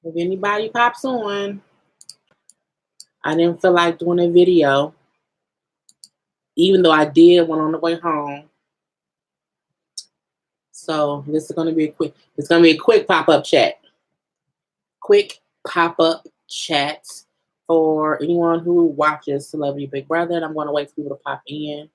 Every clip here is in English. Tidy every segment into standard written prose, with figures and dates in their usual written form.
If anybody pops on, I didn't feel like doing a video, even though I did one on the way home. So this is gonna be a quick. It's gonna be a quick pop-up chat. Quick pop-up chat for anyone who watches Celebrity Big Brother. And I'm gonna wait for people to pop in.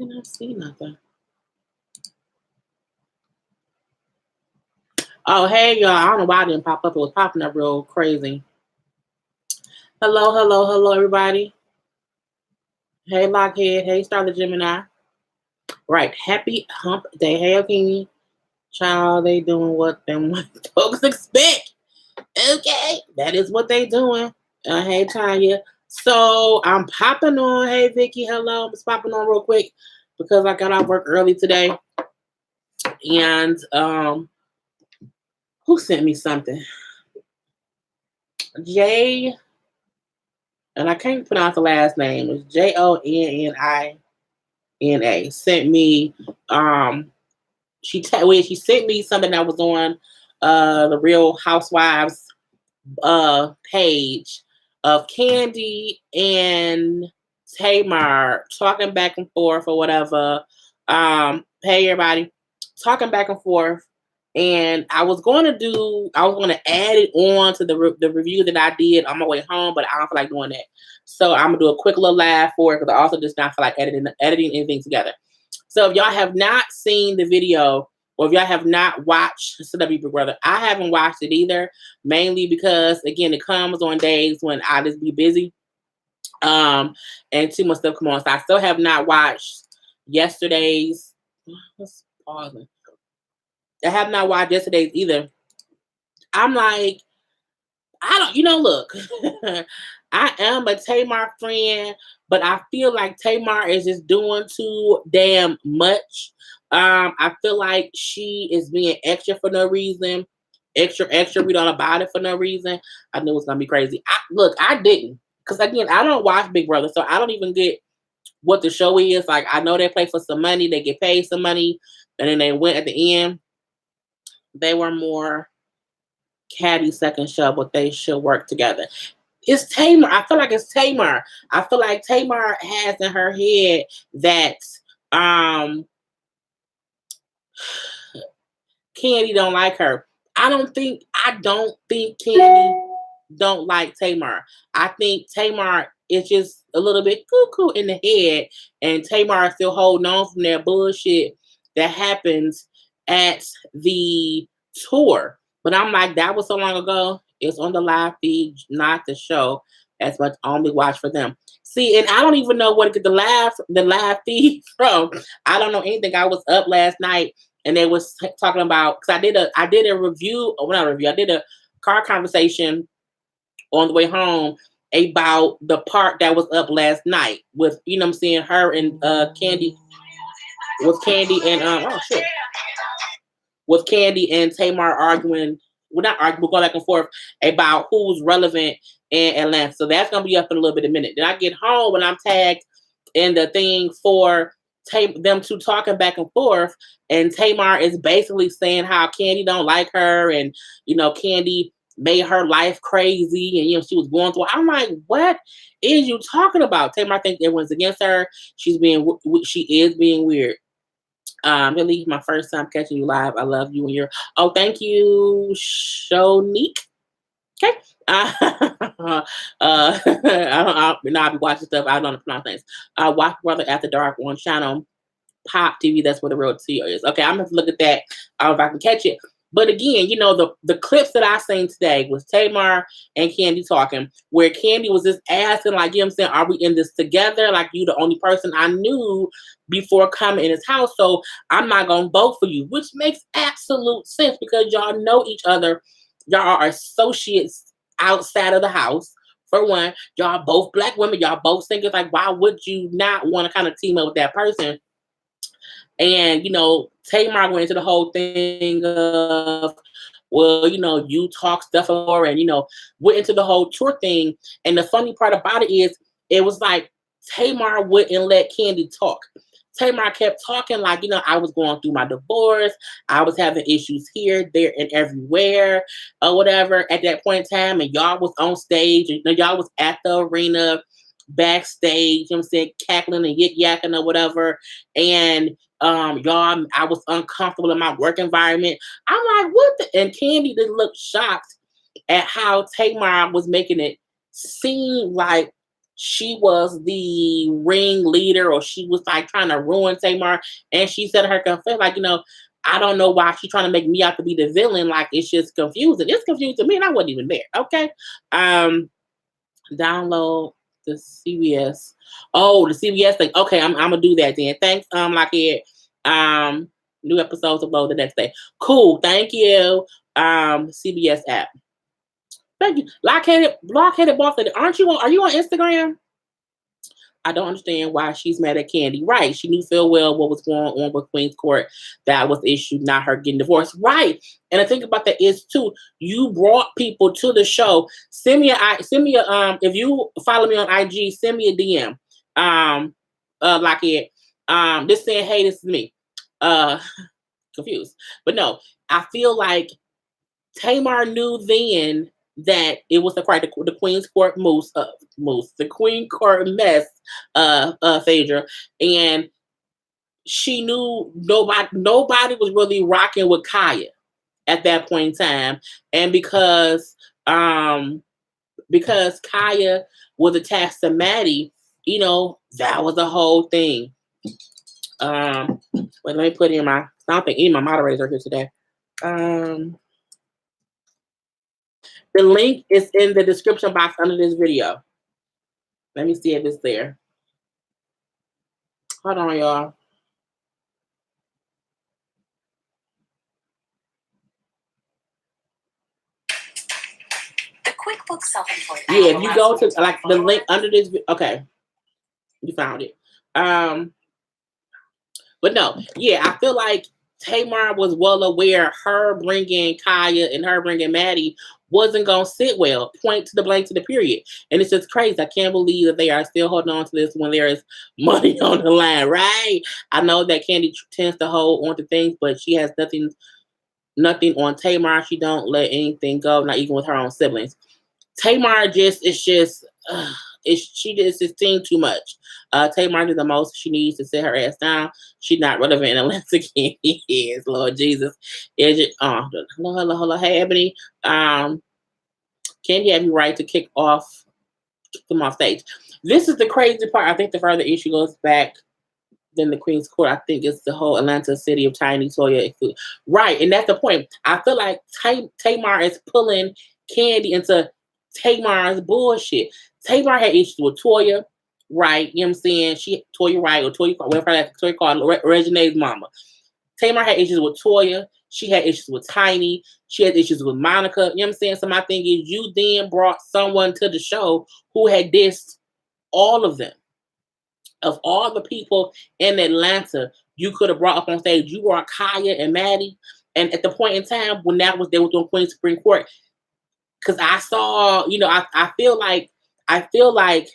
I didn't see nothing. Oh, hey, y'all. I don't know why I didn't pop up. It was popping up real crazy. Hello, hello, hello, everybody. Hey, Lockhead. Hey, Starlet Gemini. Right. Happy hump day. Hey, Okini. Child, they doing what them folks expect. Okay. That is what they doing. Hey, Tanya. So, I'm popping on. Hey, Vicky. Hello. I'm just popping on real quick because I got off work early today. And, who sent me something? Jay, and I can't pronounce the last name. It's Jonnina sent me. She sent me something that was on the Real Housewives page of Kandi and Tamar talking back and forth or whatever. Hey everybody, talking back and forth. And I was going to add it on to the review that I did on my way home, but I don't feel like doing that. So I'm gonna do a quick little laugh for it because I also just not feel like editing anything together. So if y'all have not seen the video, or if y'all have not watched Celebrity Big Brother, I haven't watched it either, mainly because again it comes on days when I just be busy, and too much stuff come on. So I still have not watched yesterday's. Let's pause. I have not watched yesterday's either. I'm like, look, I am a Tamar friend, but I feel like Tamar is just doing too damn much. I feel like she is being extra for no reason. Extra, read all about it for no reason. I knew it was going to be crazy. I didn't. Because again, I don't watch Big Brother, so I don't even get what the show is. Like, I know they play for some money. They get paid some money. And then they went at the end. They were more catty second show, but they should work together. It's Tamar. I feel like it's Tamar. I feel like Tamar has in her head that Kandi don't like her. I don't think Kandi don't like Tamar. I think Tamar is just a little bit cuckoo in the head, and Tamar is still holding on from that bullshit that happens at the tour. But I'm like, that was so long ago. It's on the live feed, not the show. That's what I only watch for them. See, and I don't even know where to get the live feed from. I don't know anything. I was up last night and they was talking about, because I did a review, or not a review, I did a car conversation on the way home about the part that was up last night with, you know what I'm saying, her and Kandi, with Kandi and with Kandi and Tamar arguing. We're not arguing, we're going back and forth about who's relevant in Atlanta. So that's going to be up in a little bit of a minute. Then I get home and I'm tagged in the thing for them two talking back and forth. And Tamar is basically saying how Kandi don't like her. And, Kandi made her life crazy. And, she was going through. I'm like, what is you talking about? Tamar thinks everyone's against her. She is being weird. Really, my first time catching you live. I love you and your. Oh, thank you, Shonique. Okay. I'll be watching stuff. I don't know pronounce things. Watch Brother After Dark on channel Pop TV. That's where the real tea is. Okay, I'm gonna look at that. If I can catch it. But again, the clips that I seen today was Tamar and Kandi talking, where Kandi was just asking, like, you know what I'm saying, are we in this together? Like, you the only person I knew before coming in his house, so I'm not gonna vote for you, which makes absolute sense because y'all know each other. Y'all are associates outside of the house. For one, y'all both black women, y'all both singers. Like, why would you not want to kind of team up with that person? And, Tamar went into the whole thing of, well, you talk stuff for, and, went into the whole tour thing. And the funny part about it is, it was like Tamar wouldn't let Kandi talk. Tamar kept talking like, I was going through my divorce. I was having issues here, there, and everywhere, or whatever at that point in time. And y'all was on stage, and y'all was at the arena, backstage, you know what I'm saying, cackling and yik yakking or whatever. And y'all, I was uncomfortable in my work environment. I'm like, what the? And Kandi just looked shocked at how Tamar was making it seem like she was the ringleader, or she was like trying to ruin Tamar. And she said her confession, like, I don't know why she's trying to make me out to be the villain. Like, it's just confusing. It's confusing to me, and I wasn't even there. Okay. Download the CBS. Oh, the CBS thing. Okay, I'm gonna do that then. Thanks, Lockheed. New episodes upload the next day. Cool, thank you. CBS app. Thank you. Blockheaded boss lady. Are you on Instagram? I don't understand why she's mad at Kandi. Right. She knew full well what was going on with Queen's Court. That was the issue, not her getting divorced. Right. And the thing about that is too, you brought people to the show. Send me if you follow me on IG, send me a DM. Like it. Just saying, hey, this is me. Confused. But no, I feel like Tamar knew then that it was the Queen's Court the Queen Court mess, Phaedra, and she knew nobody was really rocking with Kaya at that point in time, and because Kaya was attached to Maddie, that was the whole thing. Wait, let me put in I don't think any of my moderators are here today. The link is in the description box under this video. Let me see if it's there. Hold on, y'all. The QuickBooks Self-Employed. Yeah, if you go to like the link under this, okay, you found it. But no, yeah, I feel like Tamar was well aware her bringing Kaya and her bringing Maddie wasn't going to sit well. Point to the blank to the period. And it's just crazy. I can't believe that they are still holding on to this when there is money on the line, right? I know that Kandi tends to hold on to things, but she has nothing on Tamar. She don't let anything go, not even with her own siblings. Tamar she just seems too much. Tamar did the most she needs to sit her ass down. She's not relevant in Atlanta. Yes, Lord Jesus. Hello, hey Ebony. Kandi have you right to kick them off stage. This is the crazy part. I think the further issue goes back than the Queen's Court. I think it's the whole Atlanta city of Tiny Toya. Right, and that's the point. I feel like Tamar is pulling Kandi into Tamar's bullshit. Tamar had issues with Toya, right? You know what I'm saying? Toya Wright or Toya, whatever Toya called Regine's mama. Tamar had issues with Toya. She had issues with Tiny. She had issues with Monica. You know what I'm saying? So my thing is, you then brought someone to the show who had dissed all of them. Of all the people in Atlanta, you could have brought up on stage. You brought Kaya and Maddie. And at the point in time when they were doing Queen's Supreme Court, because I saw, I feel like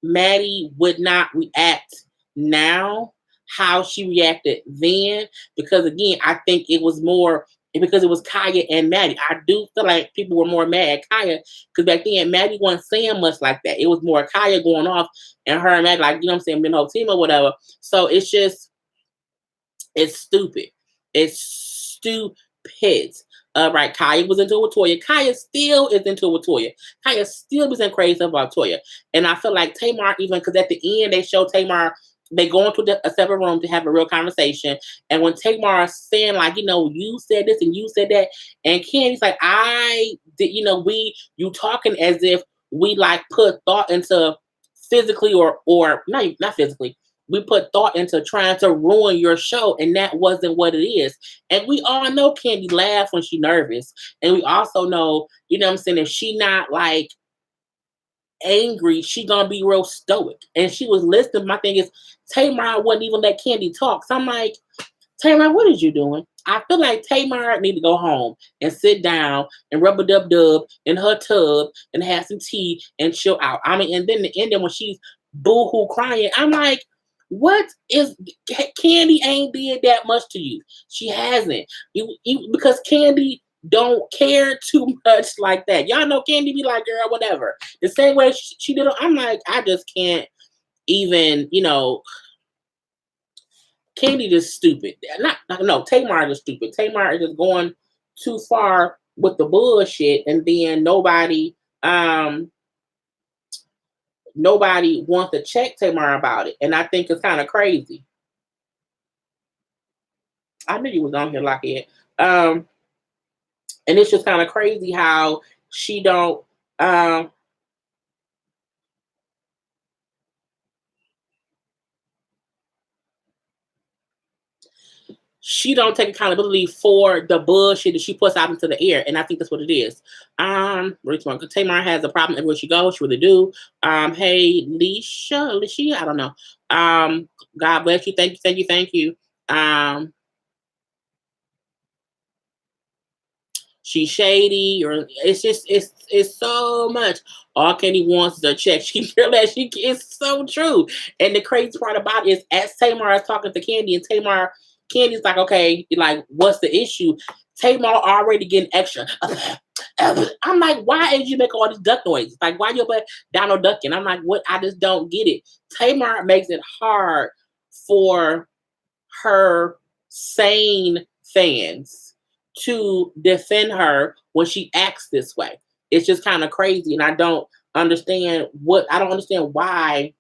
Maddie would not react now how she reacted then, because again, I think it was more because it was Kaya and Maddie. I do feel like people were more mad at Kaya because back then Maddie wasn't saying much like that. It was more Kaya going off and her and Maddie, like, what I'm saying, being whole team or whatever. So it's stupid. It's stupid. Right, Kaya was into it with Toya. Kaya still is into it with Toya. Kaya still was crazy about Toya. And I feel like Tamar, even because at the end they showed Tamar they go into a separate room to have a real conversation. And when Tamar is saying, like, you said this and you said that, and Candy's like, I did, you talking as if we like put thought into physically or not physically. We put thought into trying to ruin your show, and that wasn't what it is. And we all know Candy laughs when she's nervous. And we also know, what I'm saying, if she not like angry, she gonna be real stoic. And she was listening. My thing is, Tamar wouldn't even let Candy talk. So I'm like, Tamar, what is you doing? I feel like Tamar need to go home and sit down and rub a dub dub in her tub and have some tea and chill out. I mean, and then the ending when she's boo-hoo crying, I'm like, what is Candy ain't did that much to you? She hasn't. Because Candy don't care too much like that. Y'all know Candy be like, girl, whatever. The same way she did. I'm like, I just can't even, Kandi just stupid. No, Tamar is stupid. Tamar is just going too far with the bullshit, and then nobody wants to check Tamar about it, and I think it's kind of crazy. I knew you was on here like it, and it's just kind of crazy how she don't. She don't take accountability for the bullshit that she puts out into the air, and I think that's what it is. Tamar has a problem everywhere she goes. She really do. Hey, Alicia, I don't know. God bless you. Thank you. She's shady, or it's so much. All Kenny wants is a check. It's so true. And the crazy part about it is, as Tamar is talking to Kandi, and Candy's like, okay, like, what's the issue? Tamar already getting extra. I'm like, why did you make all these duck noises? Like, why you play Donald Ducking? I'm like, what? I just don't get it. Tamar makes it hard for her sane fans to defend her when she acts this way. It's just kind of crazy, and I don't understand why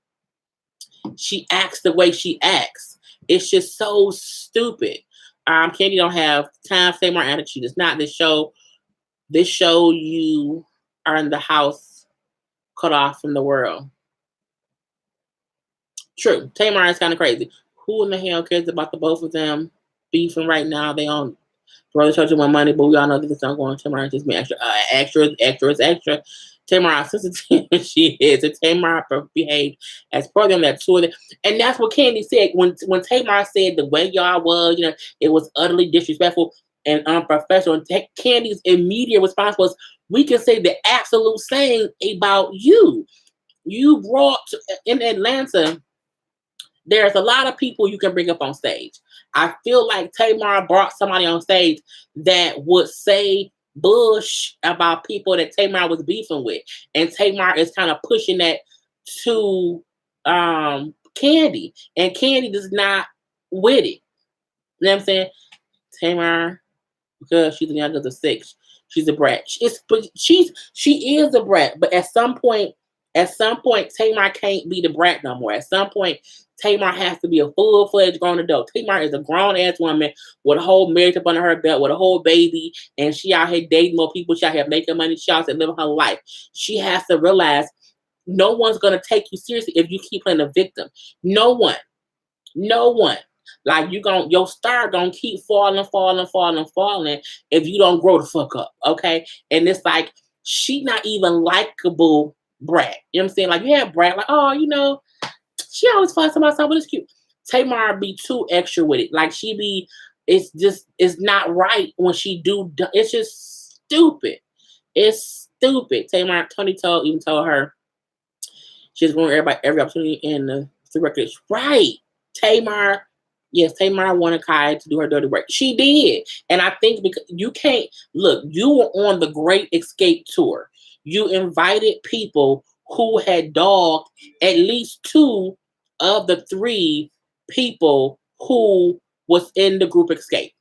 she acts the way she acts. It's just so stupid. Kandi don't have time for more attitude. It's not this show. This show, you are in the house, cut off from the world. True. Tamar is kind of crazy. Who in the hell cares about the both of them beefing right now? They on brother charging more money, but we all know that it's not going to Tamar. Just be extra, extra. Tamar, sensitive she is, and Tamar behaved as program that two of them, and that's what Kandi said when Tamar said the way y'all was, it was utterly disrespectful and unprofessional. And Candy's immediate response was, "We can say the absolute same about you. You brought in Atlanta." There's a lot of people you can bring up on stage. I feel like Tamar brought somebody on stage that would say bush about people that Tamar was beefing with. And Tamar is kind of pushing that to Kandi. And Kandi does not with it. You know what I'm saying? Tamar, because she's the youngest of six, she's a brat. She is a brat, but at some point, Tamar can't be the brat no more. At some point, Tamar has to be a full-fledged grown adult. Tamar is a grown-ass woman with a whole marriage up under her belt, with a whole baby, and she out here dating more people. She out here making money. She out here living her life. She has to realize no one's going to take you seriously if you keep playing a victim. No one. Like, your star gonna keep falling if you don't grow the fuck up, okay? And it's like, she not even likable brat. You know what I'm saying? Like, you have brat, like, oh, she always finds somebody that's cute. Tamar be too extra with it. Like, it's not right when she do. It's just stupid. It's stupid. Tony even told her she's going every opportunity in the records. Right. Tamar wanted Kai to do her dirty work. She did. And I think because you can't look, you were on the Great Escape tour. You invited people who had dogged at least two of the three people who was in the group Escape.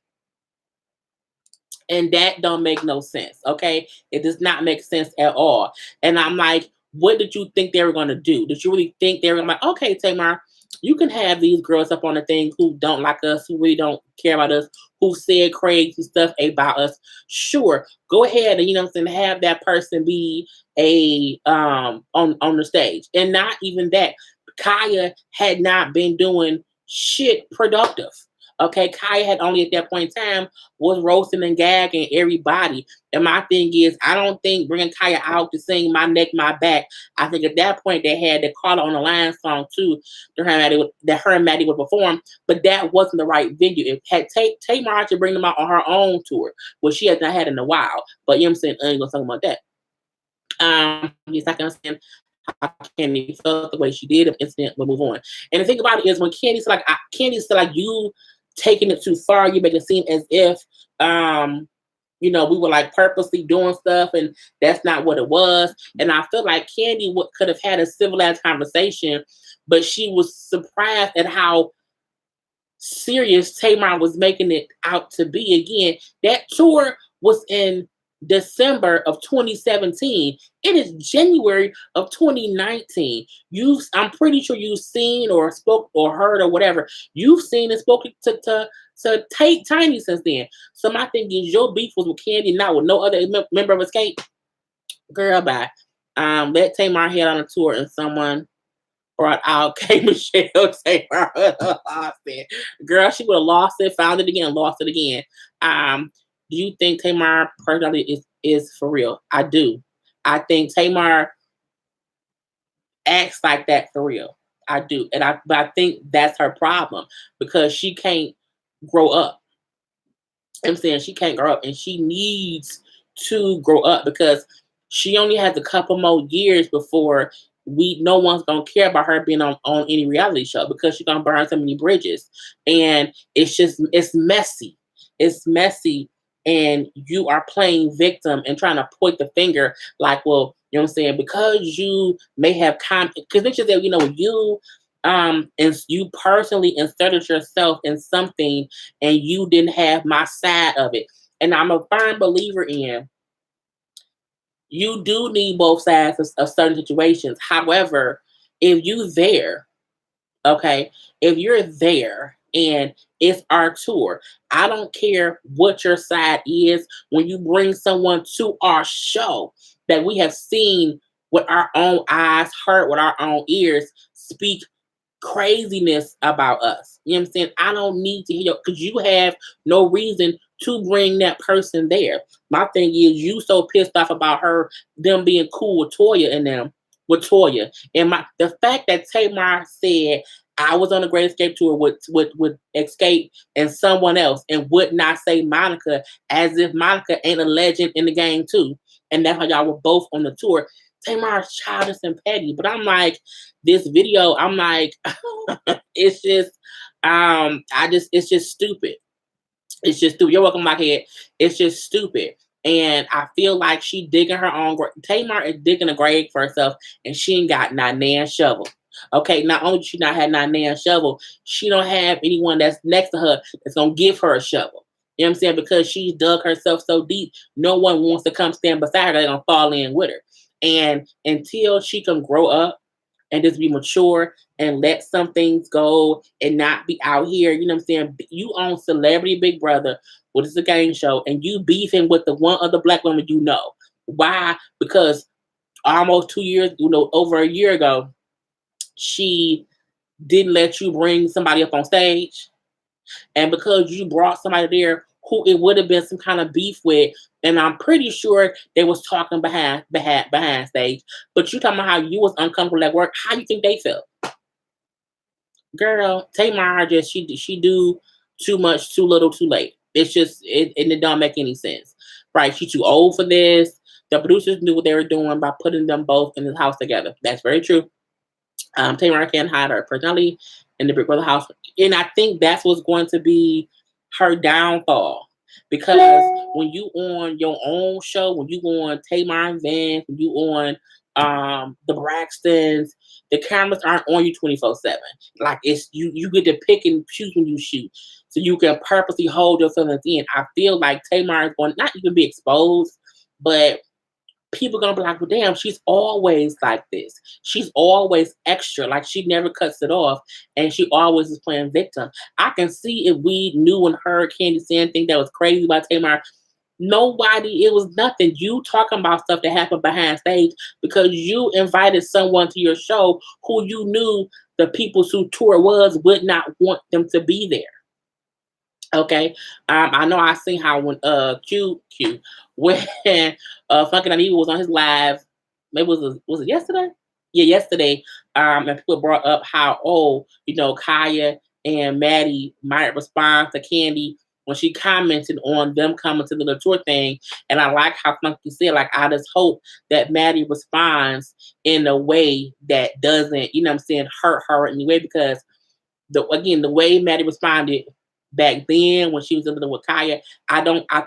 And that don't make no sense. Okay. It does not make sense at all. And I'm like, what did you think they were going to do? Did you really think they were going to be like, okay, Tamar, You can have these girls up on the thing who don't like us, who really don't care about us, who said crazy stuff about us. Sure, go ahead and have that person be a on the stage. And not even that. Kaya had not been doing shit productive. Okay, Kaya had only at that point in time was roasting and gagging everybody. And my thing is, I don't think bringing Kaya out to sing "My Neck, My Back." I think at that point they had the Carla on the Line song too, that her and Maddie would perform, but that wasn't the right venue. It had Tamar to bring them out on her own tour, which she has not had in a while. But you know what I'm saying, I ain't gonna talk about that. He's not gonna understand how Candy felt the way she did. If incident, we'll move on. And the thing about it is, when Candy's like you taking it too far, you make it seem as if we were like purposely doing stuff, and that's not what it was. And I feel like Candy could have had a civilized conversation, but she was surprised at how serious Tamar was making it out to be. Again, that tour was in December of 2017. It is January of 2019. I'm pretty sure you've seen or spoke or heard or whatever. You've seen and spoken to Tiny since then. So my thing is, your beef was with Candy, not with no other member of Escape. Girl, bye. Let Tamar head on a tour, and someone brought out K. Michelle Taylor. Lost it. Girl, she would have lost it, found it again, lost it again. Do you think Tamar personality is for real? I do. I think Tamar acts like that for real. I do. But I think that's her problem, because she can't grow up. I'm saying she can't grow up, and she needs to grow up, because she only has a couple more years before no one's gonna care about her being on any reality show, because she's gonna burn so many bridges. And it's messy. It's messy. And you are playing victim and trying to point the finger like, well, you know what I'm saying, because you may have because it's just that, and you personally inserted yourself in something, and you didn't have my side of it. And I'm a firm believer in, you do need both sides of certain situations. However, if you there, okay, if you're there and it's our tour, I don't care what your side is. When you bring someone to our show that we have seen with our own eyes, heard with our own ears, speak craziness about us. You know what I'm saying? I don't need to hear, because you have no reason to bring that person there. My thing is, you so pissed off about them being cool with Toya and them, with Toya. And the fact that Tamar said I was on a Great Escape tour with Escape and someone else, and would not say Monica, as if Monica ain't a legend in the game too. And that's how y'all were both on the tour. Tamar's childish and petty. But I'm like, this video, I'm like, it's just, it's just stupid. It's just stupid. You're welcome, my head. It's just stupid. And I feel like she digging her own grave. Tamar is digging a grave for herself, and she ain't got not nan shovel. Okay, not only she not had not nan shovel, she don't have anyone that's next to her that's gonna give her a shovel. You know what I'm saying? Because she's dug herself so deep, no one wants to come stand beside her. They're gonna fall in with her. And until she can grow up and just be mature and let some things go and not be out here, you know what I'm saying? You own Celebrity Big Brother, which is a game show, and you beefing with the one other black woman you know. Why? Because almost 2 years, over a year ago, she didn't let you bring somebody up on stage. And because you brought somebody there who it would have been some kind of beef with, and I'm pretty sure they was talking behind stage, but you talking about how you was uncomfortable at work. How you think they felt? Girl, Tamar just she do too much, too little, too late. It's just and it don't make any sense. Right? She's too old for this. The producers knew what they were doing by putting them both in the house together. That's very true. Tamar can't hide her personality in the Big Brother house. And I think that's what's going to be her downfall. Because when you on your own show, when you on Tamar and Vance, when you on the Braxtons, the cameras aren't on you 24/7. Like, it's you get to pick and choose when you shoot. So you can purposely hold your feelings in. I feel like Tamar is going not even be exposed, but people gonna be like, well, damn, she's always like this. She's always extra. Like she never cuts it off, and she always is playing victim. I can see if we knew and heard Kandi saying anything that was crazy about Tamar. Nobody, it was nothing. You talking about stuff that happened behind stage because you invited someone to your show who you knew the people who tour was would not want them to be there. Okay. I know I seen how when Q when Funky Dineva was on his live, maybe was it yesterday? Yeah, yesterday. And people brought up how Kaya and Maddie might respond to Kandi when she commented on them coming to the tour thing. And I like how Funky said, like, I just hope that Maddie responds in a way that doesn't, you know what I'm saying, hurt her in any way because the way Maddie responded back then when she was in with Kaya, I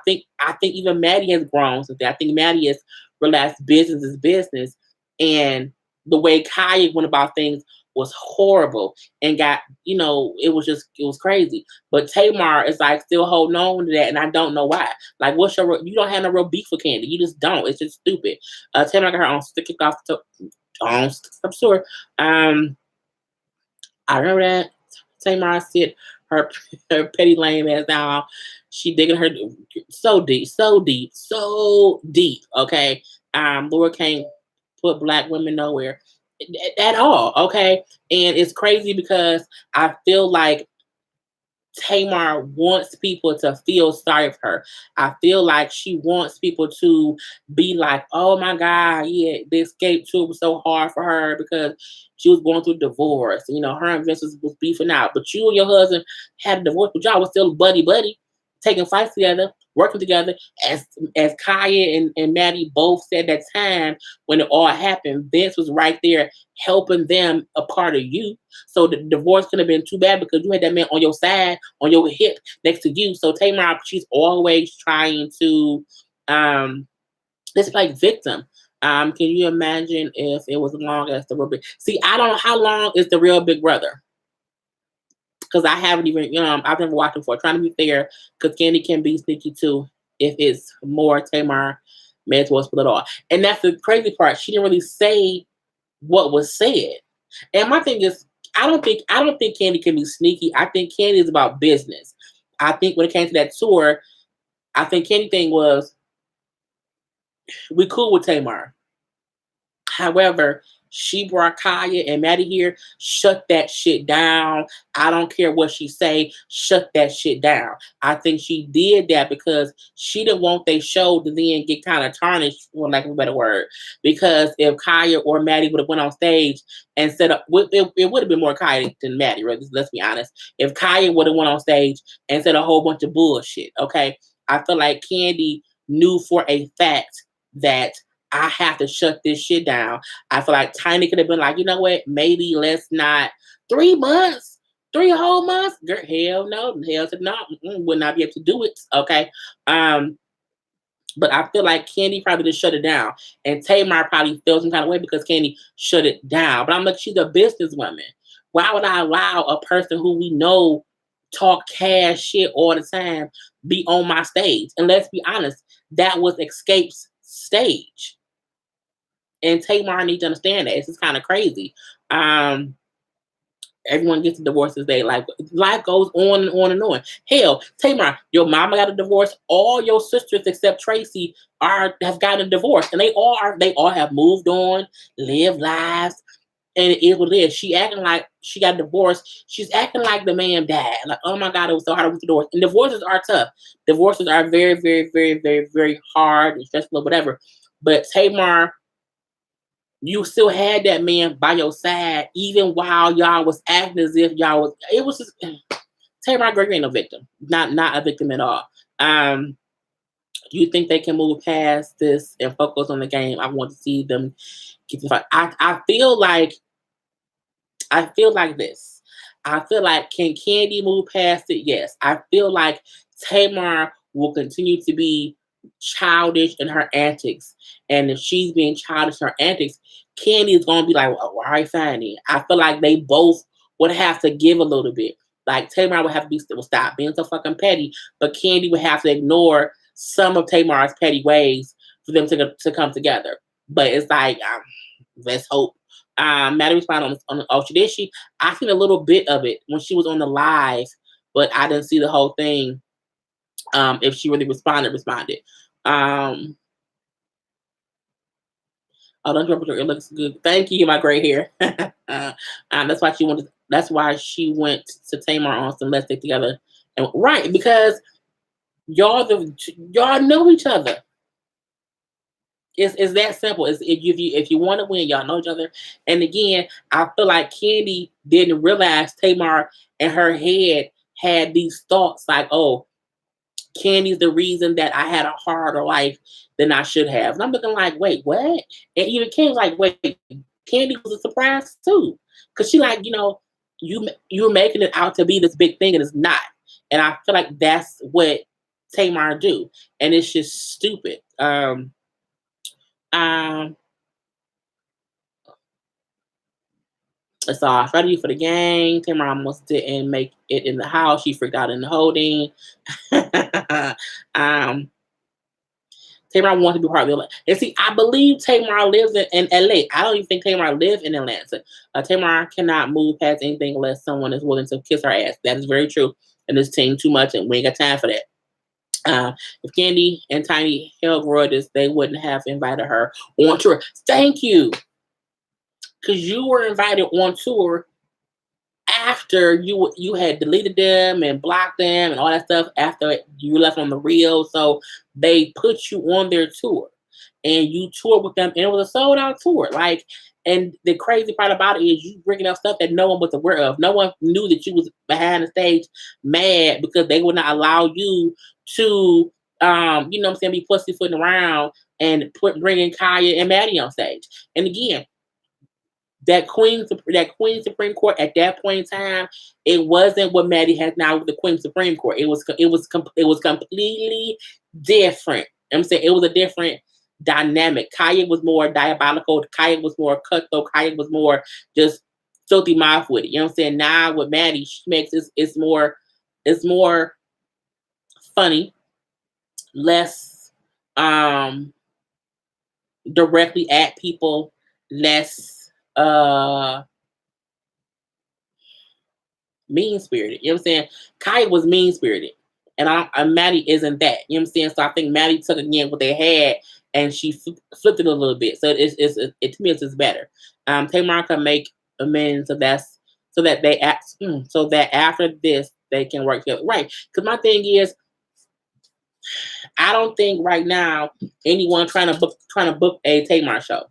think even Maddie has grown since then. I think Maddie has realized business is business. And the way Kaya went about things was horrible and it was crazy. But Tamar is like still holding on to that, and I don't know why. Like, you don't have no real beef with Kandi. You just don't. It's just stupid. Tamar got her own stick off I'm sure. I remember that. Tamar sit her her petty lame ass down. She digging her so deep, so deep, so deep. Okay. Lord can't put black women nowhere at all. Okay. And it's crazy because I feel like Tamar wants people to feel sorry for her. I feel like she wants people to be like, oh my God, yeah, the escape tour was so hard for her because she was going through divorce. Her and Vince was beefing out. But you and your husband had a divorce, but y'all was still buddy, taking fights together, working together. As Kaya and Maddie both said that time when it all happened, Vince was right there helping them a part of you. So the divorce could have been too bad because you had that man on your side, on your hip, next to you. So Tamar, she's always trying to let's play victim. Can you imagine if it was long as the real big? See, I don't know how long is the real Big Brother because I haven't even I've never watched it before. Trying to be fair because Kandi can be sneaky too if it's more Tamar may as well split it all. And that's the crazy part. She didn't really say what was said. And my thing is, I don't think Kandi can be sneaky. I think Kandi is about business. I think when it came to that tour, I think Kandi thing was we cool with Tamar. However, she brought Kaya and Maddie here. Shut that shit down. I don't care what she say. Shut that shit down. I think she did that because she didn't want their show to then get kind of tarnished, for lack of a better word. Because if Kaya or Maddie would have went on stage and said, it would have been more Kaya than Maddie, right? Let's be honest. If Kaya would have went on stage and said a whole bunch of bullshit, okay? I feel like Kandi knew for a fact that I have to shut this shit down. I feel like Tiny could have been like, you know what? Maybe let's not 3 months, 3 whole months. Girl, hell no, hell to no, would not be able to do it. Okay. But I feel like Kandi probably just shut it down, and Tamar probably felt some kind of way because Kandi shut it down. But I'm like, she's a businesswoman. Why would I allow a person who we know talk cash shit all the time be on my stage? And let's be honest, that was Escape's stage. And Tamar needs to understand that. It's just kind of crazy. Everyone gets a divorce as they life goes on and on and on. Hell, Tamar, your mama got a divorce. All your sisters except Tracy have gotten a divorce, and they all have moved on, lived lives, and it is what it is. She acting like she got divorced. She's acting like the man died. Like, oh my God, it was so hard with the divorce. And divorces are tough. Divorces are very, very, very, very, very hard and stressful, whatever. But Tamar, you still had that man by your side, even while y'all was acting as if y'all was. It was just Tamar Gregory ain't a victim, not a victim at all. You think they can move past this and focus on the game? I want to see them get the fight. I feel like this. I feel like can Kandi move past it? Yes. I feel like Tamar will continue to be childish in her antics. And if she's being childish in her antics, Kandi is gonna be like, well, all right, fine. I feel like they both would have to give a little bit. Like Tamar would have to stop being so fucking petty, but Kandi would have to ignore some of Tamar's petty ways for them to come together. But it's like, let's hope. Maddie responded on she did she. I seen a little bit of it when she was on the live, but I didn't see the whole thing. If she really responded. Um, oh, don't jump it looks good. Thank you, my gray hair. That's why she wanted. That's why she went to Tamar on some Let's Stick Together, and right because y'all know each other. It's that simple. It's if you want to win, y'all know each other. And again, I feel like Kandi didn't realize Tamar in her head had these thoughts like, oh, Candy's the reason that I had a harder life than I should have. And I'm looking like, wait, what? And even Candy's like, wait, Kandi was a surprise too. Cause she like, you're making it out to be this big thing and it's not. And I feel like that's what Tamar do. And it's just stupid. It's all ready for the gang. Tamar almost didn't make it in the house. She freaked out in the holding. Tamar wants to be part of the Atlanta. And see, I believe Tamar lives in LA. I don't even think Tamar lives in Atlanta. Tamar cannot move past anything unless someone is willing to kiss her ass. That is very true. And this team too much, and we ain't got time for that. If Kandi and Tiny held Reuters, they wouldn't have invited her on tour. Thank you. Because you were invited on tour after you had deleted them and blocked them and all that stuff after you left on the Rio. So they put you on their tour and you toured with them, and it was a sold out tour. Like, and the crazy part about it is you bringing up stuff that no one was aware of. No one knew that you was behind the stage mad because they would not allow you to, be pussyfooting around and bringing Kaya and Maddie on stage. And again, that Queen Supreme Court at that point in time, it wasn't what Maddie has now with the Queen Supreme Court. It was completely different. I'm saying it was a different dynamic. Kaya was more diabolical. Kaya was more cutthroat. Kaya was more just filthy mouth with it. You know what I'm saying? Now with Maddie, she makes it's more funny, less directly at people, less mean spirited. You know what I'm saying? Kai was mean spirited, and Maddie isn't that. You know what I'm saying? So I think Maddie took again what they had, and she flipped it a little bit. So it to me it's just better. Tamar can make amends, so that after this they can work together, right? Because my thing is, I don't think right now anyone trying to book a Tamar show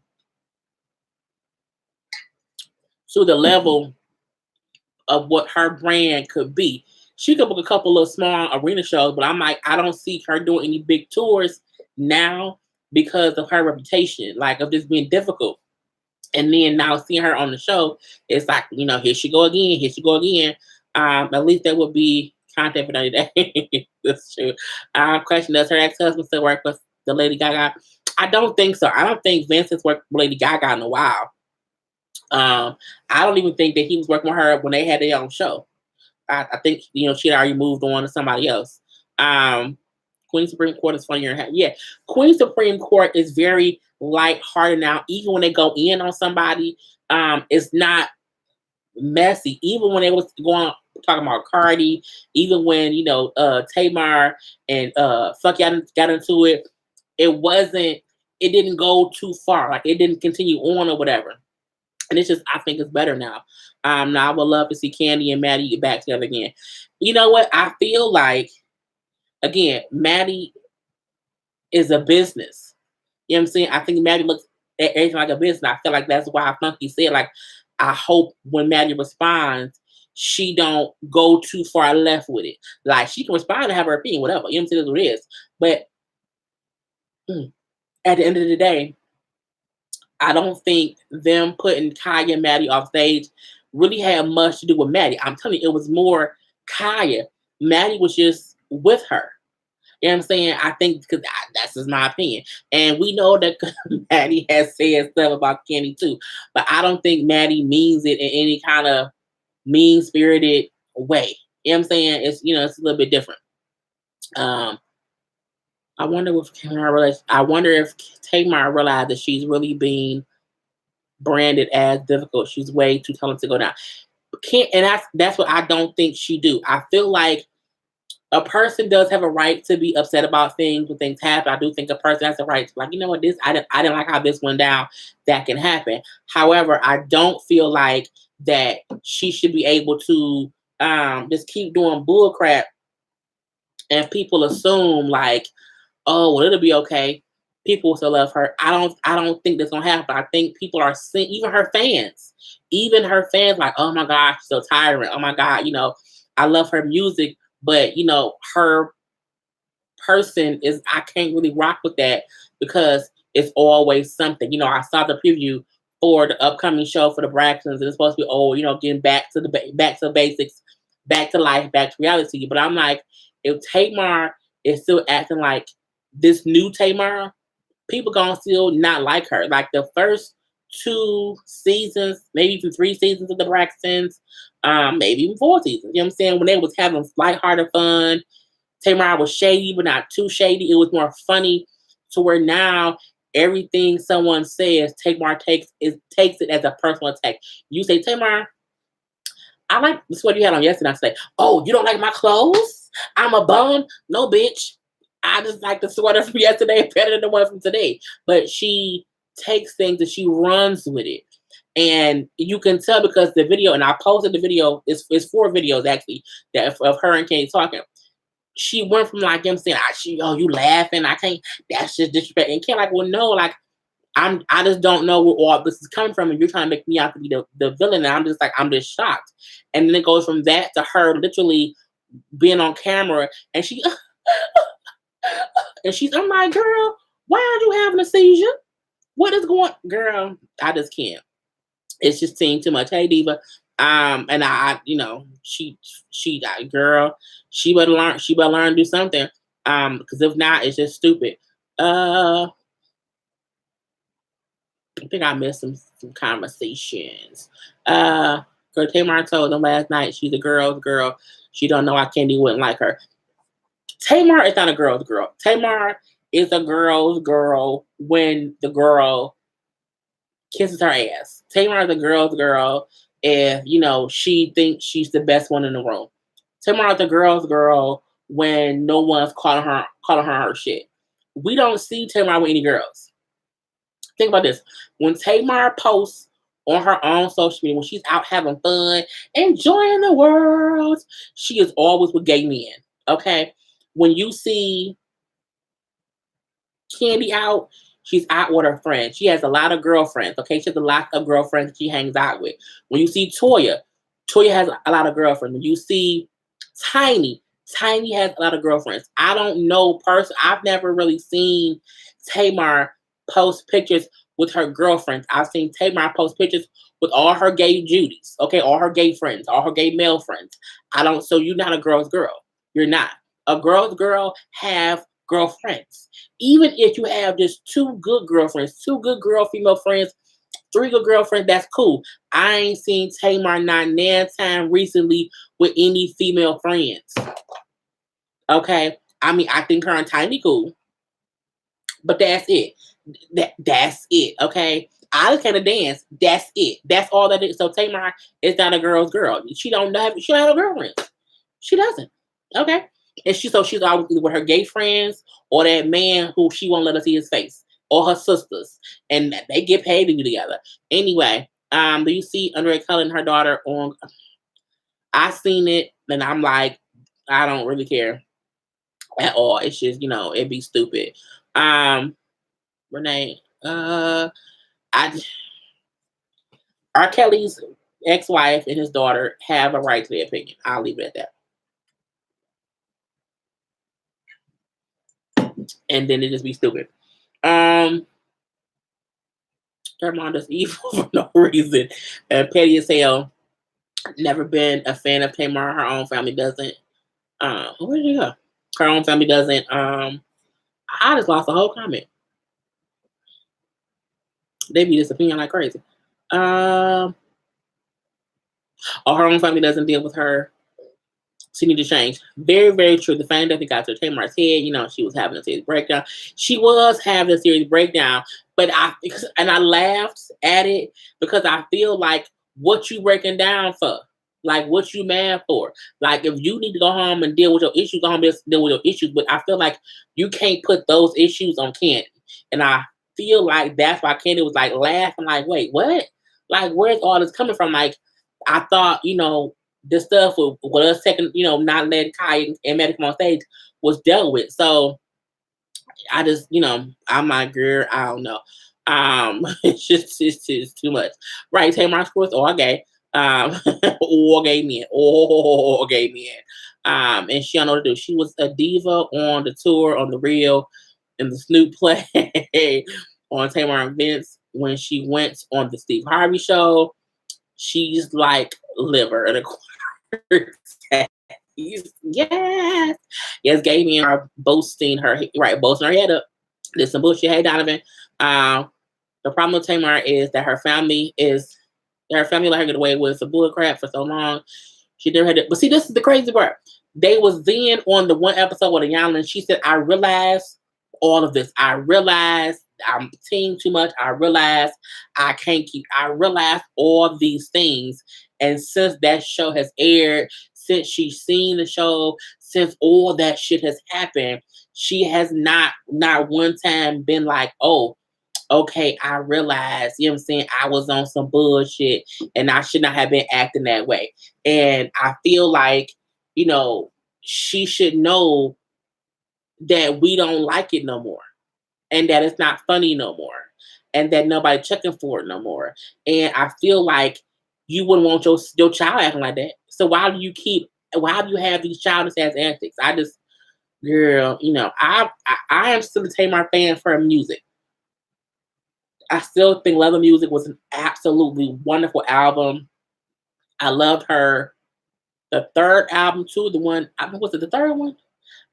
to the level of what her brand could be. She could book a couple of small arena shows, but I'm like, I don't see her doing any big tours now because of her reputation, like of this being difficult. And then now seeing her on the show, it's like, here she go again. At least that would be content for 90 days. That's true. Question: does her ex-husband still work with the Lady Gaga? I don't think so. I don't think Vince has worked with Lady Gaga in a while. I don't even think that he was working with her when they had their own show. I think she had already moved on to somebody else. Queen Supreme Court is funnier. Yeah, Queen Supreme Court is very lighthearted now. Even when they go in on somebody, it's not messy. Even when they was talking about Cardi, even when Tamar and Fuck got into it, it didn't go too far. Like it didn't continue on or whatever. And it's just, I think it's better now. Now I would love to see Kandi and Maddie get back together again. You know what? I feel like, again, Maddie is a business. You know what I'm saying? I think Maddie looks at everything like a business. I feel like that's why Funky said, like, I hope when Maddie responds, she don't go too far left with it. Like, she can respond and have her opinion, whatever. You know what I'm saying? That's what it is. But at the end of the day, I don't think them putting Kaya and Maddie off stage really had much to do with Maddie. I'm telling you, it was more Kaya. Maddie was just with her. You know what I'm saying? I think because that's just my opinion. And we know that Maddie has said stuff about Kandi too. But I don't think Maddie means it in any kind of mean-spirited way. You know what I'm saying? It's a little bit different. I wonder if Tamar realized. I wonder if Tamar realized that she's really being branded as difficult. She's way too talented to go down. Can't, and that's what I don't think she do. I feel like a person does have a right to be upset about things when things happen. I do think a person has a right to, like, you know what, this I didn't like how this went down. That can happen. However, I don't feel like that she should be able to just keep doing bull crap and people assume like, oh well, it'll be okay. People will still love her. I don't think that's gonna happen. I think people are seeing, even her fans like, oh my gosh, she's so tyrant. Oh my god, I love her music, but her person is, I can't really rock with that because it's always something. I saw the preview for the upcoming show for the Braxtons, and it's supposed to be, getting back to the back to the basics, back to life, back to reality. But I'm like, if Tamar is still acting like this new Tamar, people gonna still not like her. Like the first 2 seasons, maybe even 3 seasons of the Braxtons, maybe even 4 seasons. You know what I'm saying? When they was having lighthearted fun, Tamar was shady, but not too shady. It was more funny to where now everything someone says, Tamar takes it as a personal attack. You say, Tamar, I like this is what you had on yesterday. I say, oh, you don't like my clothes? I'm a bum. No, bitch. I just like the sweater from yesterday better than the one from today. But she takes things and she runs with it. And you can tell because the video, and I posted the video, it's 4 videos actually that of her and Kandi talking. She went from like him saying, you laughing, I can't, that's just disrespect. And Kandi like, well, no, like I just don't know where all this is coming from, and you're trying to make me out to be the villain, and I'm just shocked. And then it goes from that to her literally being on camera, and I'm like, girl, why are you having a seizure? What is going, girl? I just can't. It's just seeing too much. Hey, Diva. And girl, she better learn. She better learn to do something. Because if not, it's just stupid. I think I missed some conversations. Girl, Tamar told them last night she's a girl's girl. She don't know why Kandi wouldn't like her. Tamar is not a girl's girl. Tamar is a girl's girl when the girl kisses her ass. Tamar is a girl's girl if she thinks she's the best one in the room. Tamar is a girl's girl when no one's calling her shit. We don't see Tamar with any girls. Think about this. When Tamar posts on her own social media, when she's out having fun, enjoying the world, she is always with gay men. Okay? When you see Kandi out, she's out with her friends. She has a lot of girlfriends. Okay? She has a lot of girlfriends that she hangs out with. When you see Toya has a lot of girlfriends. When you see Tiny has a lot of girlfriends. I don't know I've never really seen Tamar post pictures with her girlfriends. I've seen Tamar post pictures with all her gay Judies, okay, all her gay friends, all her gay male friends. So you're not a girl's girl. You're not. A girl's girl have girlfriends. Even if you have just 2 good girlfriends, 2 good girl female friends, 3 good girlfriends, that's cool. I ain't seen Tamar not nan time recently with any female friends. Okay? I mean, I think her and Tiny cool. But that's it. That's it. Okay. I just kind of dance. That's it. That's all that is. So Tamar is not a girl's girl. She don't have a girlfriend. She doesn't. Okay. And she's always either with her gay friends or that man who she won't let us see his face, or her sisters. And they get paid to be together. Anyway, do you see Andre Cullen and her daughter on? I seen it and I'm like, I don't really care at all. It's just, it'd be stupid. Renee, R. Kelly's ex-wife and his daughter have a right to their opinion. I'll leave it at that. And then it just be stupid. Armando's evil for no reason. Petty as hell. Never been a fan of Tamar. Her own family doesn't. Where did you go? Her own family doesn't. I just lost the whole comment. They be disappearing like crazy. Or her own family doesn't deal with her. She needed to change. Very, very true. The fan definitely got to Tamar's head. You know, she was having a serious breakdown. She was having a serious breakdown, but I laughed at it because I feel like what you breaking down for, like what you mad for. Like if you need to go home and deal with your issues, go home and deal with your issues. But I feel like you can't put those issues on Kandi, and I feel like that's why Kandi was like laughing, like, wait, what? Like, where's all this coming from? Like, I thought, this stuff with us taking, not letting Kai and Maddie come on stage was dealt with. So I just, I'm like, girl, I don't know. It's too much. Right, Tamar scores all gay. All gay men. All gay men. And she don't know what to do. She was a diva on the tour, on the Real, in the Snoop play on Tamar and Vince. When she went on the Steve Harvey show, she's like liver and a quarter. Yes, yes, gay men are boasting her head up. There's some bullshit. Hey, Donovan. The problem with Tamar is that her family let her get away with some bull crap for so long. She never had it. But see, this is the crazy part. They was then on the one episode with Ayala, and she said, I realized all of this. I realized I'm seeing too much. I realized I realized all these things. And since that show has aired, since she's seen the show, since all that shit has happened, she has not one time been like, oh, okay, I realized, you know what I'm saying, I was on some bullshit and I should not have been acting that way. And I feel like, she should know that we don't like it no more and that it's not funny no more and that nobody checking for it no more. And I feel like you wouldn't want your child acting like that. So why do you have these childish ass antics? I just, girl, I am still a Tamar fan for her music. I still think Love and Music was an absolutely wonderful album. I loved her. The third album too, was it the third one?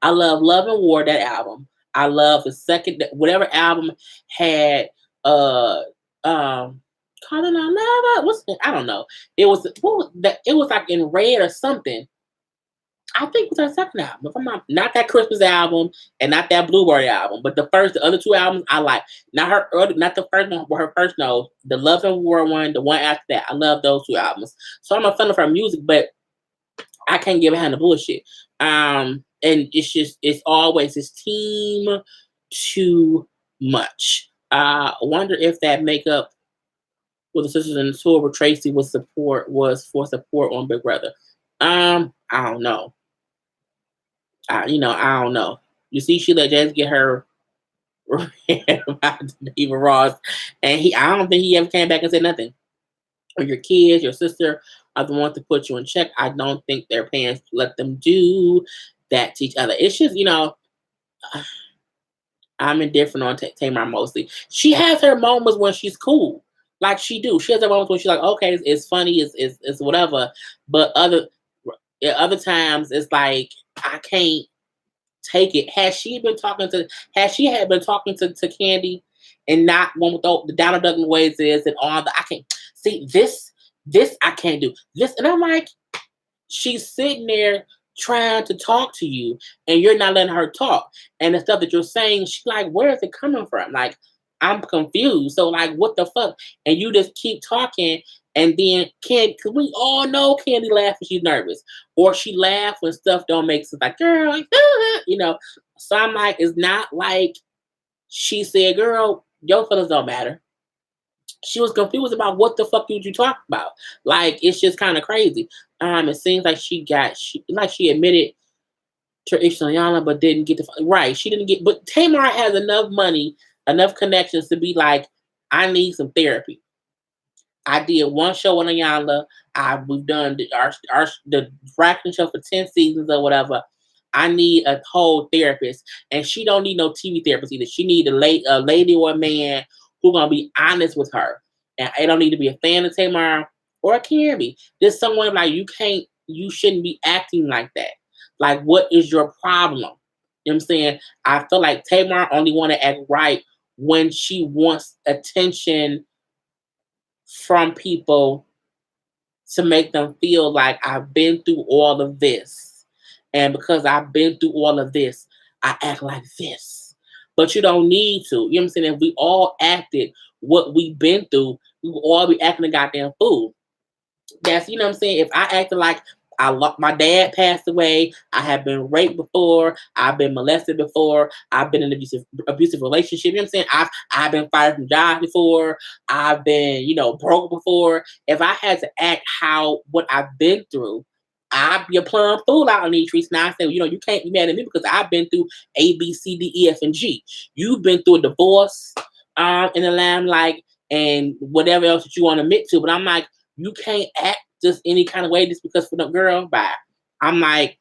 I love Love and War, that album. I love the second, whatever album had Calling on Love. I don't know. It was it was like in red or something. I think it was her second album. If I'm not that Christmas album and not that Blueberry album, but the other two albums I like. Not the first one, but her first no, the Love and War one, the one after that. I love those two albums. So I'm a fan of her music, but I can't get behind the bullshit. And it's always this team too much. I wonder if that makeup with the sisters in the tour with Tracy was for support on Big Brother. I don't know. I don't know. You see, she let Jazz get her about Eva Ross, and I don't think he ever came back and said nothing. Or your kids, your sister are the ones to put you in check. I don't think their parents let them do that to each other. It's just, I'm indifferent on Tamar mostly. She has her moments when she's cool, like she do. She has her moments when she's like, okay, it's funny, it's whatever. But other times, it's like I can't take it. Had she had been talking to Kandi and not one with the Donald Duck ways is and all the I can't see this I can't do this, and I'm like, she's sitting there trying to talk to you and you're not letting her talk, and the stuff that you're saying, she's like, where is it coming from? Like, I'm confused. So like, what the fuck? And you just keep talking, and then cause we all know Kandi laughs when she's nervous, or she laughs when stuff don't make sense. Like, girl, So I'm like, it's not like she said, girl, your feelings don't matter. She was confused about what the fuck did you talk about. Like, it's just kind of crazy. It seems like she admitted to Ishlayana, but didn't get the right. She didn't get, but Tamar has enough money, enough connections to be like, I need some therapy. I did one show on Ayala. We've done the fraction show for 10 seasons or whatever. I need a whole therapist, and she don't need no TV therapist either. She need a lady or a man who's gonna be honest with her, and it don't need to be a fan of Tamar, or it can be just someone like you shouldn't be acting like that. Like, what is your problem? You know what I'm saying? I feel like Tamar only want to act right when she wants attention from people to make them feel like I've been through all of this And because I've been through all of this, I act like this. But you don't need to. You know what I'm saying? If we all acted what we've been through, we would all be acting a goddamn fool. That's, you know what I'm saying? If I acted like my dad passed away, I have been raped before, I've been molested before, I've been in an abusive relationship. You know what I'm saying? I've been fired from jobs before, I've been, broke before. If I had to act how what I've been through, I'd be a plum fool out on these streets. Now I say, you can't be mad at me because I've been through A, B, C, D, E, F, and G. You've been through a divorce, in the limelight, and whatever else that you want to admit to. But I'm like, you can't act just any kind of way just because for the girl. Bye. I'm like,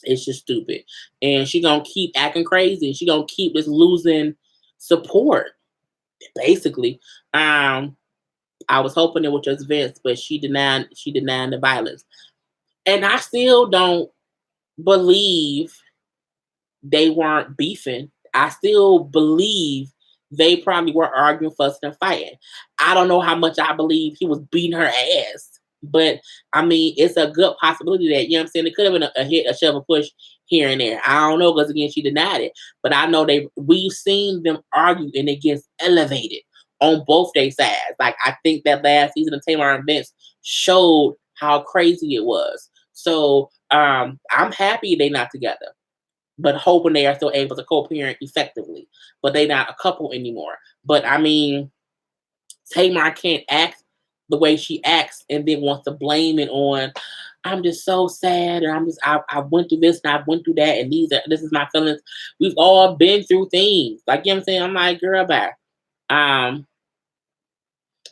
it's just stupid. And she gonna keep acting crazy. She gonna keep just losing support, basically. I was hoping it was just Vince, but she denied the violence. And I still don't believe they weren't beefing. I still believe they probably were arguing, fussing, and fighting. I don't know how much I believe he was beating her ass, but I mean, it's a good possibility that, you know what I'm saying, it could have been a hit, a shove, a push here and there. I don't know, because again, she denied it, but I know we've seen them argue and it gets elevated on both their sides. Like, I think that last season of Tamar and Vince showed how crazy it was. So I'm happy they're not together, but hoping they are still able to co-parent effectively. But they're not a couple anymore. But I mean, Tamar can't act the way she acts and then wants to blame it on, I'm just so sad, and I went through this and I went through that, and this is my feelings. We've all been through things. Like, you know what I'm saying? I'm like, girl, bye.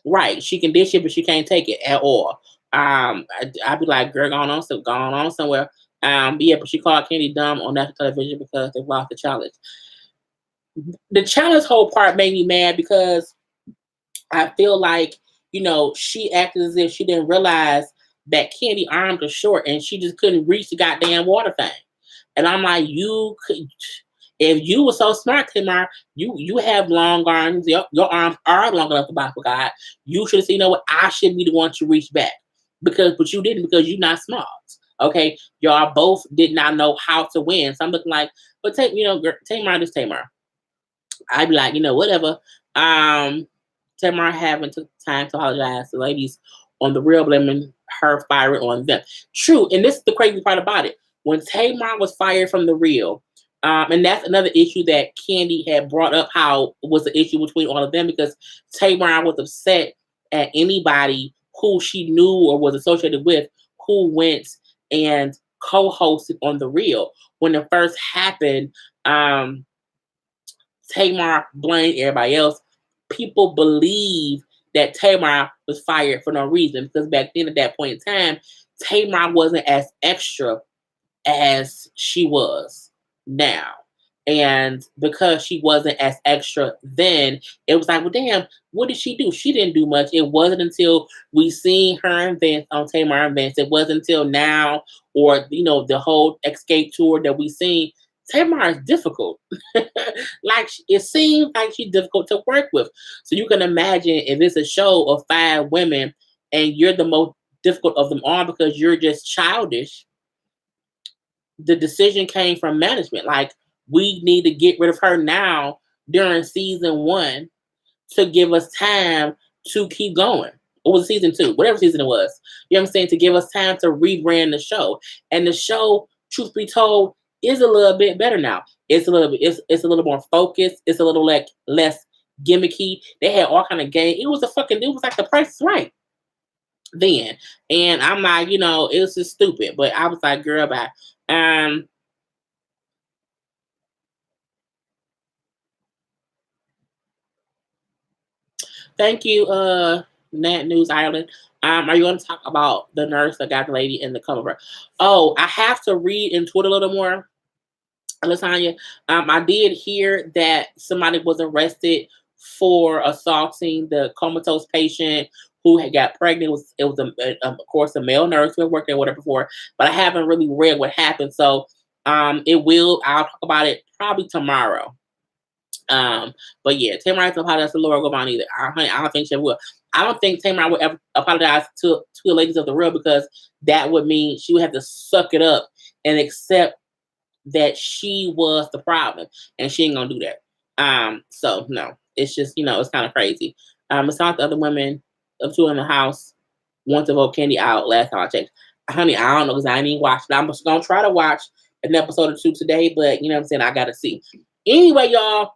Right, she can dish it, but she can't take it at all. I'd be like, girl, going on somewhere. Yeah, but she called Kandi dumb on national television because they lost the challenge. The challenge whole part made me mad because I feel like, she acted as if she didn't realize that Kandi arms are short and she just couldn't reach the goddamn water thing. And I'm like, you could, if you were so smart, Tamar, you have long arms. Your arms are long enough to box with God. You should have said, you know what, I should be the one to reach back. But you didn't, because you're not smart. Okay, y'all both did not know how to win. So I'm looking like, but Tamar is Tamar. I'd be like, whatever. Tamar having took time to apologize to ladies on the real, blaming her firing on them. True, and this is the crazy part about it. When Tamar was fired from the real, and that's another issue that Kandi had brought up, how was the issue between all of them, because Tamar was upset at anybody who she knew or was associated with who went and co-hosted on the real. When it first happened, Tamar blamed everybody else. People believe that Tamar was fired for no reason, because back then, at that point in time, Tamar wasn't as extra as she was now. And because she wasn't as extra then, it was like, well, damn, what did she do? She didn't do much. It wasn't until we seen her and Vince on Tamar and Vince. It wasn't until now, or the whole Escape tour that we seen. Tamar is difficult. Like, it seems like she's difficult to work with. So you can imagine if it's a show of 5 women and you're the most difficult of them all because you're just childish. The decision came from management. Like, we need to get rid of her now during season 1 to give us time to keep going. Or was it season 2? Whatever season it was. You know what I'm saying? To give us time to rebrand the show. And the show, truth be told, is a little bit better now. It's a little more focused. It's a little less gimmicky. They had all kind of game. It was like The Price is Right then. And I'm like, it was just stupid. But I was like, girl, bye. Thank you, Nat News Ireland. Are you going to talk about the nurse that got the lady in the cover? Oh, I have to read into it a little more, Lasagna. I did hear that somebody was arrested for assaulting the comatose patient who had got pregnant. It was of course, a male nurse who had worked there whatever before, but I haven't really read what happened. So I'll talk about it probably tomorrow. But yeah, Tamar has to apologize to Laura Govan either. I don't think she will. I don't think Tamar will ever apologize to the ladies of the real, because that would mean she would have to suck it up and accept that she was the problem, and she ain't gonna do that. So no, it's just it's kind of crazy. It's not the other women of two in the house want to vote Kandi out. Last time I checked, honey, I don't know because I ain't even watched it. I'm just gonna try to watch an episode or two today, but you know what I'm saying. I gotta see. Anyway, y'all.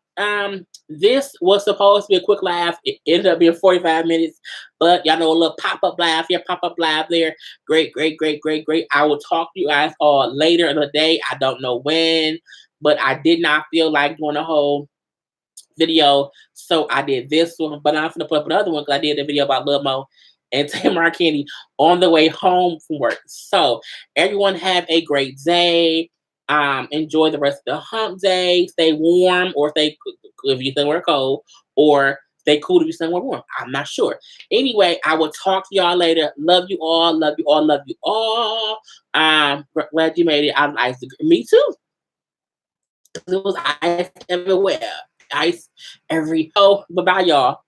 This was supposed to be a quick laugh. It ended up being 45 minutes, but y'all know a little pop up laugh here, pop up laugh there. Great, great, great, great, great. I will talk to you guys all later in the day. I don't know when, but I did not feel like doing a whole video, so I did this one. But I'm gonna put up another one because I did a video about Lil Mo and Tamar Kandi on the way home from work. So everyone have a great day. Enjoy the rest of the hump day. Stay warm, or stay if you somewhere cold, or stay cool if you somewhere warm. I'm not sure. Anyway, I will talk to y'all later. Love you all. Love you all. Love you all. Glad you made it out of ice. Me too. It was ice everywhere. Ice every. Oh, bye bye, y'all.